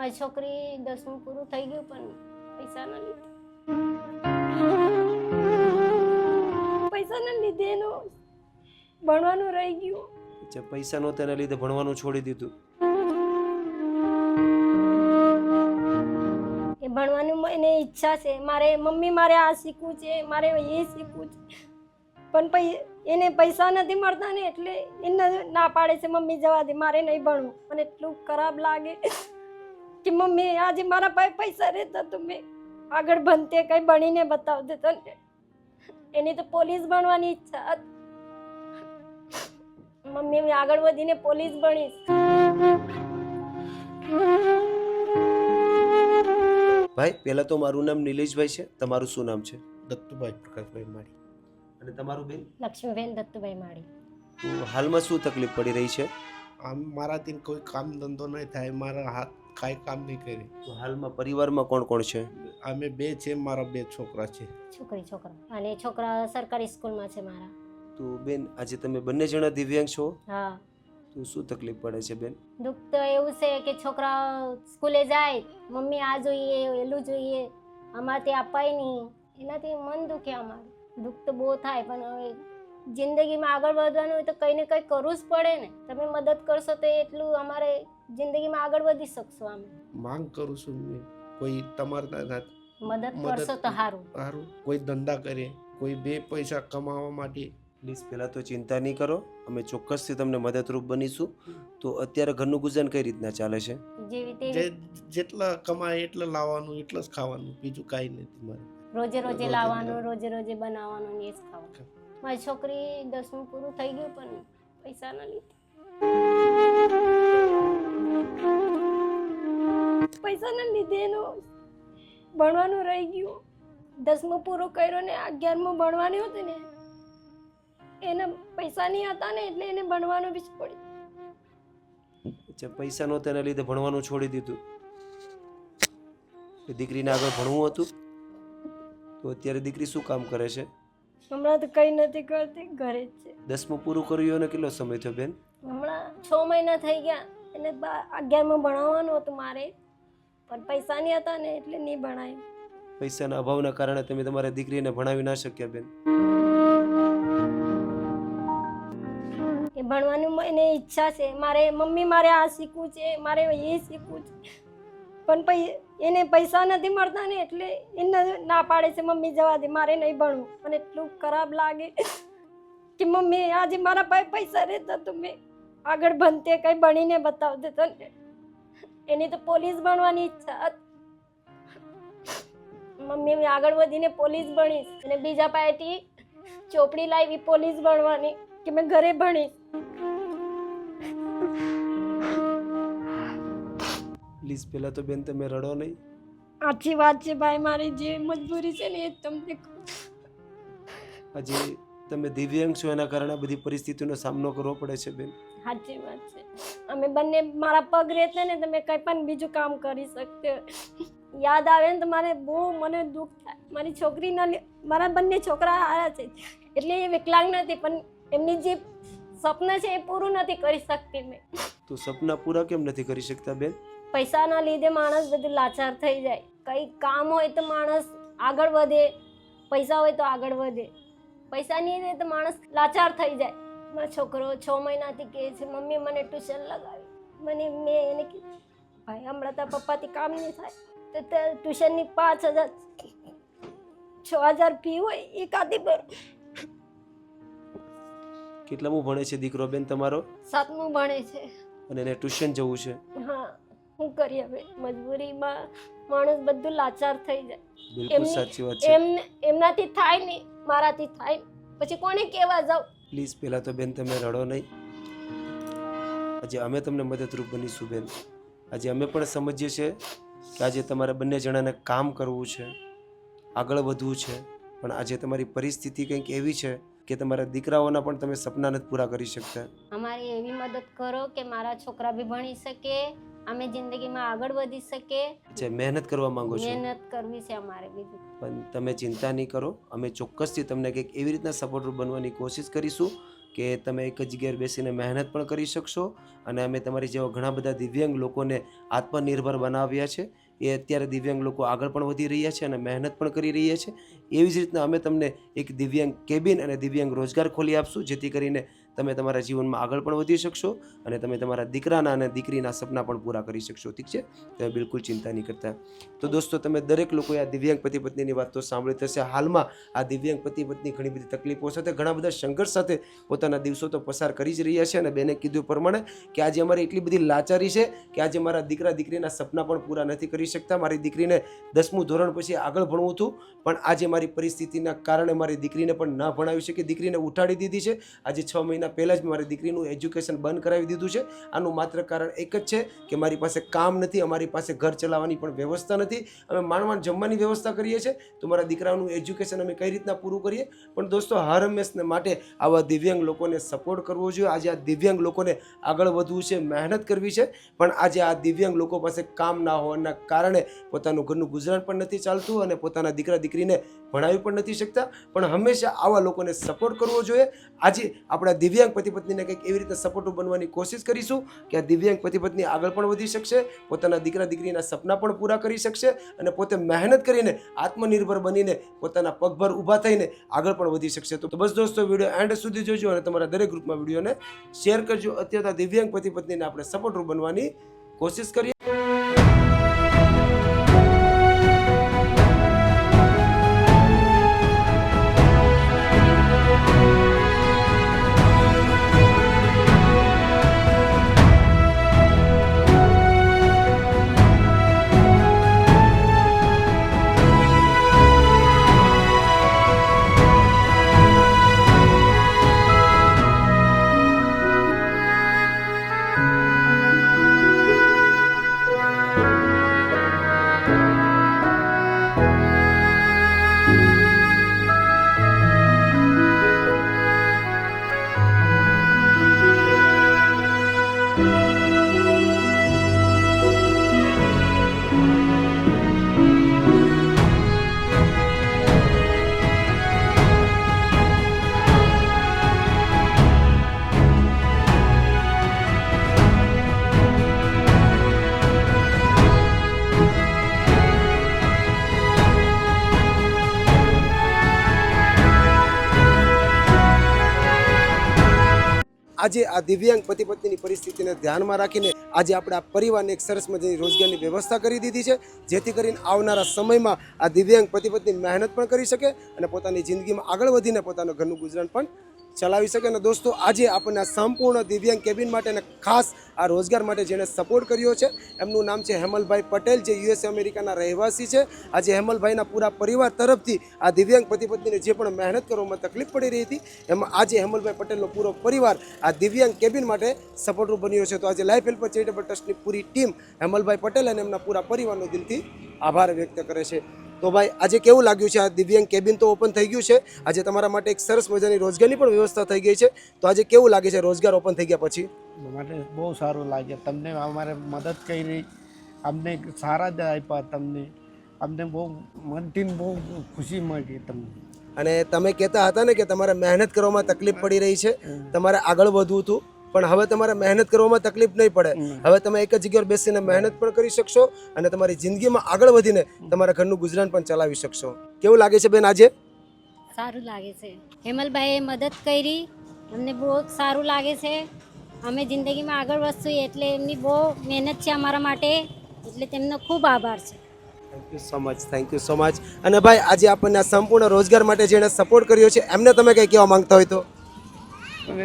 મારી છોકરી 10મું પૂરું થઈ ગયું પણ પૈસાના લીધે એનું ભણવાનું રહી ગયું. અચ્છા, પૈસા નહોતા એના લીધે ભણવાનું છોડી દીધું. એ ભણવાનું એને ઈચ્છા છે, મારે મમ્મી મારે આ શીખવું છે, મારે એ શીખવું છે, પણ એને પૈસા નથી મળતા ને એટલે એને ના પાડે છે મમ્મી જવા દે, મારે નહીં ભણવું. મને એટલું ખરાબ લાગે કે મમ્મી આજે મારા પાસે પૈસા રહેતા તો મેં આગળ ભણતે કઈ ભણીને બતાવતે તને. એની તો પોલીસ બનવાની ઈચ્છા હતી. મમ્મી હું આગળ વધીને પોલીસ બનીશ. ભાઈ, પહેલા તો મારું નામ નિલેશભાઈ છે. તમારું શું નામ છે? દત્તુભાઈ પ્રકાશભાઈ માળી. અને તમારું બેન? લક્ષ્મીબેન દત્તુભાઈ માળી. તો હાલમાં શું તકલીફ પડી રહી છે? આમ મારાથી કોઈ કામ ધંધો નહીં થાય, મારા હાથ કાંઈ કામ નહીં કરે. તો હાલમાં પરિવારમાં કોણ કોણ છે? અમે બે છે, મારા બે છોકરા છે. છોકરા અને છોકરા સરકારી સ્કૂલમાં છે મારા. તો બેન, આજે તમે બંને જણા દિવ્યાંગ છો? હા. તો શું તકલીફ પડે છે બેન? દુઃખ તો એવું છે કે છોકરા સ્કૂલે જાય, મમ્મી આ જોઈએ એલું જોઈએ, અમારાથી અપાય નહીં, એનાથી મન દુખે. અમારું દુઃખ તો બહુ થાય, પણ હવે જિંદગીમાં આગળ વધવાનું હોય તો કંઈ ને કંઈ કરવું જ પડે ને. તમે મદદ કરશો તો એટલું અમારે જિંદગીમાં આગળ વધી શકશો. અમે માંગ કરું છું મેં, કોઈ તમારા મદદ કરશો તો સારું. કોઈ ધંધા કરે, કોઈ બે પૈસા કમાવા માટે. પ્લીઝ પહેલાં તો ચિંતા નહીં કરો, અમે ચોક્કસથી તમને મદદરૂપ બનીશું. તો અત્યારે ઘરનું ગુજારણ કઈ રીતના ચાલે છે? જેટલા કમાય એટલે લાવવાનું, એટલે જ ખાવાનું, બીજું કાંઈ નથી મારે. રોજે રોજે લાવવાનું, રોજે રોજે બનાવવાનું ને એ જ ખાવાનું. મારી છોકરી 10મું પૂરું થઈ ગયું પણ પૈસાના લીધે એનું ભણવાનું રહી ગયું. 10મું પૂરું કર્યું ને 11મું ભણવાની હતી ને, એને પૈસા નહીં હતા ને એટલે એને ભણવાનું બી છોડી. અચ્છા, પૈસા નહોતા એના લીધે ભણવાનું છોડી દીધું. દીકરીને આગળ ભણવું હતું તો અત્યારે દીકરી શું કામ કરે છે? હમણાં તો કઈ નથી કરતી, ઘરે જ છે. 10મું પૂરું કર્યું અને કેટલો સમય થયો બેન? હમણાં 6 મહિના થઈ ગયા. એને 11મું ભણાવવાનું હતું મારે, પણ પૈસા નહીં હતા ને એટલે નહીં ભણાય. પૈસાના અભાવના કારણે તમે તમારી દીકરીને ભણાવી ના શક્યા બેન. એ ભણવાનું એને ઈચ્છા છે, મારે મમ્મી મારે આ શીખવું છે, મારે એ શીખવું છે, પણ એને પૈસા નથી મળતા ને એટલે એને ના પાડે છે મમ્મી જવા દે, મારે નહીં ભણવું. મને એટલું ખરાબ લાગે કે મમ્મી આજે મારા પાસે પૈસા રહેતા તો મેં આગળ ભણતે કઈ ભણીને બતાવતે તને. એની તો પોલીસ બનવાની ઈચ્છા હતી. મમ્મી હું આગળ વધીને પોલીસ બનીશ અને બીજા પાસેથી ચોપડી લાવી પોલીસ બનવાની કે મેં ઘરે ભણીશ. પ્લીઝ પહેલાં તો બેન તમે રડો નહીં. સાચી વાત છે ભાઈ, મારી જે મજબૂરી છે ને એ તમને આજે તમે દિવ્યાંગ છો એના કારણે બધી પરિસ્થિતિનો સામનો કરવો પડે છે બેન. સાચી વાત છે. અમે બંને મારા પગ રહેતા ને તમે કંઈ પણ બીજું કામ કરી શકતે. યાદ આવે ને તો મારે બહુ મને દુઃખ થાય. મારી છોકરીના મારા બંને છોકરા સારા છે એટલે એ વિકલાંગ નથી, પણ એમની જે સપના છે એ પૂરું નથી કરી શકતી મેં. તો સપના પૂરા કેમ નથી કરી શકતા બેન? પૈસાના લીધે માણસ બધું લાચાર થઈ જાય. કંઈ કામ હોય તો માણસ આગળ વધે, પૈસા હોય તો આગળ વધે. પૈસા નહીં રહે તો માણસ લાચાર થઈ જાય. મારો છોકરો 6 મહિનાથી કહે છે મમ્મી મને ટ્યુશન લગાવી. મેં એને કીધું ભાઈ હમણાં તારા પપ્પાથી કામ નહીં થાય તો ટ્યુશનની 5,000 6,000 ફી હોય એ કાઢી ભરો. કેટલામું ભણે છે દીકરો બેન તમારો? 7મું ભણે છે. અને એને ટ્યુશન જવું છે? હા, શું કરીએ હવે, મજબૂરીમાં માણસ બધું લાચાર થઈ જાય. બિલકુલ સાચી વાત છે. એમનાથી થાય નહીં, મારાથી થાય નહીં, પછી કોને કહેવા જાવ? પ્લીઝ પહેલાં તો બેન તમે રડો નહીં. આજે અમે તમને મદદરૂપ બનીશું બેન. આજે અમે પણ સમજીએ છીએ કે આજે તમારે બંને જણાને કામ કરવું છે, આગળ વધવું છે, પણ આજે તમારી પરિસ્થિતિ કંઈક એવી છે કે તમારા દીકરાઓના પણ તમે સપના નથી પૂરા કરી શકતા. અમારી એવી મદદ કરો કે મારા છોકરા બી ભણી શકે, અમે જિંદગીમાં આગળ વધી શકે. જે મહેનત કરવા માંગો છો, મહેનત કરવી છે અમારે. બીજું પણ તમે ચિંતા નહીં કરો, અમે ચોક્કસથી તમને કંઈક એવી રીતના સપોર્ટરૂપ બનવાની કોશિશ કરીશું કે તમે એક જ જગ્યાએ બેસીને મહેનત પણ કરી શકશો અને અમે તમારી જેવા ઘણા બધા દિવ્યાંગ લોકોને આત્મનિર્ભર બનાવ્યા છે. એ અત્યારે દિવ્યાંગ લોકો આગળ પણ વધી રહ્યા છે અને મહેનત પણ કરી રહ્યા છે. એવી જ રીતના અમે તમને એક દિવ્યાંગ કેબિન અને દિવ્યાંગ રોજગાર ખોલી આપશું, જેથી કરીને તમે તમારા જીવનમાં આગળ પણ વધી શકશો અને તમે તમારા દીકરાના અને દીકરીના સપના પણ પૂરા કરી શકશો. ઠીક છે, તમે બિલકુલ ચિંતા નહીં કરતા. તો દોસ્તો, તમે દરેક લોકોએ આ દિવ્યાંગ પતિ પત્નીની વાત તો સાંભળી થશે. હાલમાં આ દિવ્યાંગ પતિ પત્ની ઘણી બધી તકલીફો સાથે, ઘણા બધા સંઘર્ષ સાથે પોતાના દિવસો તો પસાર કરી જ રહ્યા છે. અને બેને કીધું પ્રમાણે કે આજે અમારી એટલી બધી લાચારી છે કે આજે મારા દીકરા દીકરીના સપના પણ પૂરા નથી કરી શકતા. મારી દીકરીને 10મું ધોરણ પછી આગળ ભણવું હતું, પણ આજે મારી પરિસ્થિતિના કારણે મારી દીકરીને પણ ન ભણાવી શકે. દીકરીને ઉઠાડી દીધી છે. આજે 6 મહિના પહેલાં જ મારી દીકરીનું એજ્યુકેશન બંધ કરાવી દીધું છે. આનું માત્ર કારણ એક જ છે કે મારી પાસે કામ નથી, અમારી પાસે ઘર ચલાવવાની પણ વ્યવસ્થા નથી. અમે માંડ જમવાની વ્યવસ્થા કરીએ છીએ, તો મારા દીકરાનું એજ્યુકેશન અમે કઈ રીતના પૂરું કરીએ. પણ દોસ્તો, હર હંમેશને માટે આવા દિવ્યાંગ લોકોને સપોર્ટ કરવો જોઈએ. આજે આ દિવ્યાંગ લોકોને આગળ વધવું છે, મહેનત કરવી છે, પણ આજે આ દિવ્યાંગ લોકો પાસે કામ ના હોવાના કારણે પોતાનું ઘરનું ગુજરાન પણ નથી ચાલતું અને પોતાના દીકરા દીકરીને ભણાવી પણ નથી શકતા. પણ હંમેશા આવા લોકોને સપોર્ટ કરવો જોઈએ. આજે આપણા દિવ્યાંગ પતિ પત્નીને કંઈક એવી રીતે સપોર્ટ બનવાની કોશિશ કરીશું કે આ દિવ્યાંગ પતિ પત્ની આગળ પણ વધી શકશે, પોતાના દીકરા દીકરીના સપના પણ પૂરા કરી શકશે અને પોતે મહેનત કરીને આત્મનિર્ભર બનીને પોતાના પગભર ઊભા થઈને આગળ પણ વધી શકશે. તો બસ દોસ્તો, વિડીયો એન્ડ સુધી જોજો અને તમારા દરેક ગ્રુપમાં વિડીયોને શેર કરજો. અત્યારે દિવ્યાંગ પતિ પત્નીને આપણે સપોર્ટર બનવાની કોશિશ કરીએ. આજે આ દિવ્યાંગ પતિ પત્નીની પરિસ્થિતિને ધ્યાનમાં રાખીને આજે આપણે આ પરિવારને એક સરસ મજાની રોજગારની વ્યવસ્થા કરી દીધી છે, જેથી કરીને આવનારા સમયમાં આ દિવ્યાંગ પતિ પત્ની મહેનત પણ કરી શકે અને પોતાની જિંદગીમાં આગળ વધીને પોતાનું ઘરનું ગુજરાન પણ ચલાવી શકે. અને દોસ્તો, આજે આપણને આ સંપૂર્ણ દિવ્યાંગ કેબિન માટે અને ખાસ આ રોજગાર માટે જેણે સપોર્ટ કર્યો છે એમનું નામ છે હેમલભાઈ પટેલ, જે યુએસ અમેરિકાના રહેવાસી છે. આજે હેમલભાઈના પૂરા પરિવાર તરફથી આ દિવ્યાંગ પતિ પત્નીને જે પણ મહેનત કરવામાં તકલીફ પડી રહી હતી, એમાં આજે હેમલભાઈ પટેલનો પૂરો પરિવાર આ દિવ્યાંગ કેબિન માટે સપોર્ટર બન્યો છે. તો આજે લાઈફ હેલ્પર ચેરિટેબલ ટ્રસ્ટની પૂરી ટીમ હેમલભાઈ પટેલ અને એમના પૂરા પરિવારનો દિલથી આભાર વ્યક્ત કરે છે. તો ભાઈ, આજે કેવું લાગ્યું છે? આ દિવ્યાંગ કેબિન તો ઓપન થઈ ગયું છે, આજે તમારા માટે એક સરસ મજાની રોજગારની પણ વ્યવસ્થા થઈ ગઈ છે. તો આજે કેવું લાગે છે રોજગાર ઓપન થઈ ગયા પછી? માટે બહુ સારું લાગે. તમને અમારે મદદ કરી, અમને સારા જ આપ્યા. અમને બહુ મનથી બહુ ખુશી મળી તમને. અને તમે કહેતા હતા ને કે તમારે મહેનત કરવામાં તકલીફ પડી રહી છે, તમારે આગળ વધવું હતું, પણ હવે તમારે મહેનત કરવામાં તકલીફ નહીં પડે. હવે તમે એક જ જગ્યાએ બેસીને મહેનત પણ કરી શકશો અને તમારી જિંદગીમાં આગળ વધીને તમારા ઘરનું ગુજરાન પણ ચલાવી શકશો. કેવું લાગે છે બેન આજે? સારું લાગે છે. હેમલભાઈએ મદદ કરી, અમને બહુ સારું લાગે છે. અમે જિંદગીમાં આગળ વધશું એટલે એમની બહુ મહેનત છે અમારા માટે, એટલે તેમનો ખૂબ આભાર છે. Thank you so much, thank you so much. અને ભાઈ, આજે આપણને આ સંપૂર્ણ રોજગાર માટે જેણે સપોર્ટ કર્યો છે એમને તમે કંઈ કહેવા માંગતા હોય તો? અને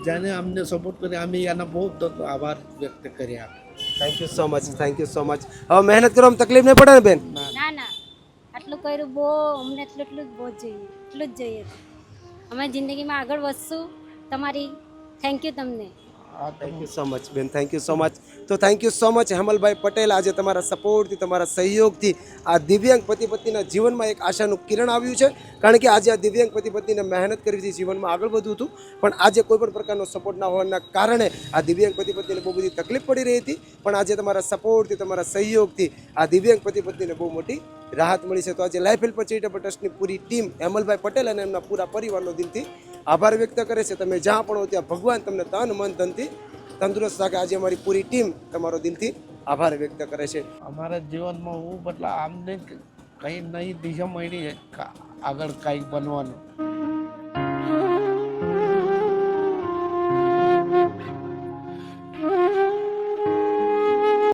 જેને અમને સપોર્ટ કર્યો અમે એના બહુ આભાર વ્યક્ત કર્યા. Thank you so much, thank you so much. હવે મહેનત કરવામાં તકલીફ નહીં પડે ને બેન? ના ના, આટલું કર્યું બહુ, અમને એટલું જ બહુ જ જોઈએ, એટલું જ જોઈએ. અમે જિંદગીમાં આગળ વધશું. તમારી થેન્ક યુ તમને. થેન્ક યુ સો મચ બેન, થેન્ક યુ સો મચ. તો થેન્ક યુ સો મચ હેમલભાઈ પટેલ. આજે તમારા સપોર્ટથી, તમારા સહયોગથી આ દિવ્યાંગ પતિ પત્નીના જીવનમાં એક આશાનું કિરણ આવ્યું છે. કારણ કે આજે આ દિવ્યાંગ પતિ પત્નીને મહેનત કરી જીવનમાં આગળ વધવું હતું, પણ આજે કોઈ પણ પ્રકારનો સપોર્ટ ના હોવાના કારણે આ દિવ્યાંગ પતિ પત્નીને બહુ બધી તકલીફ પડી રહી હતી. પણ આજે તમારા સપોર્ટથી, તમારા સહયોગથી આ દિવ્યાંગ પતિ પત્નીને બહુ મોટી રાહત મળી છે. તો આજે લાઈફ હેલ્પ ચેરિટેબલ ટ્રસ્ટની પૂરી ટીમ હેમલભાઈ પટેલ અને એમના પૂરા પરિવારનો દિલથી આભાર વ્યક્ત કરે છે. તમે જ્યાં પણ હો ત્યાં ભગવાન તમને તન મન ધનથી તંદુરસ્ત રાખે. આજે અમારી પૂરી ટીમ તમારો દિલથી આભાર વ્યક્ત કરે છે. અમારા જીવનમાં હું મતલબ આમને કંઈ નવી દિશા મળી આગળ કંઈક બનવાનું.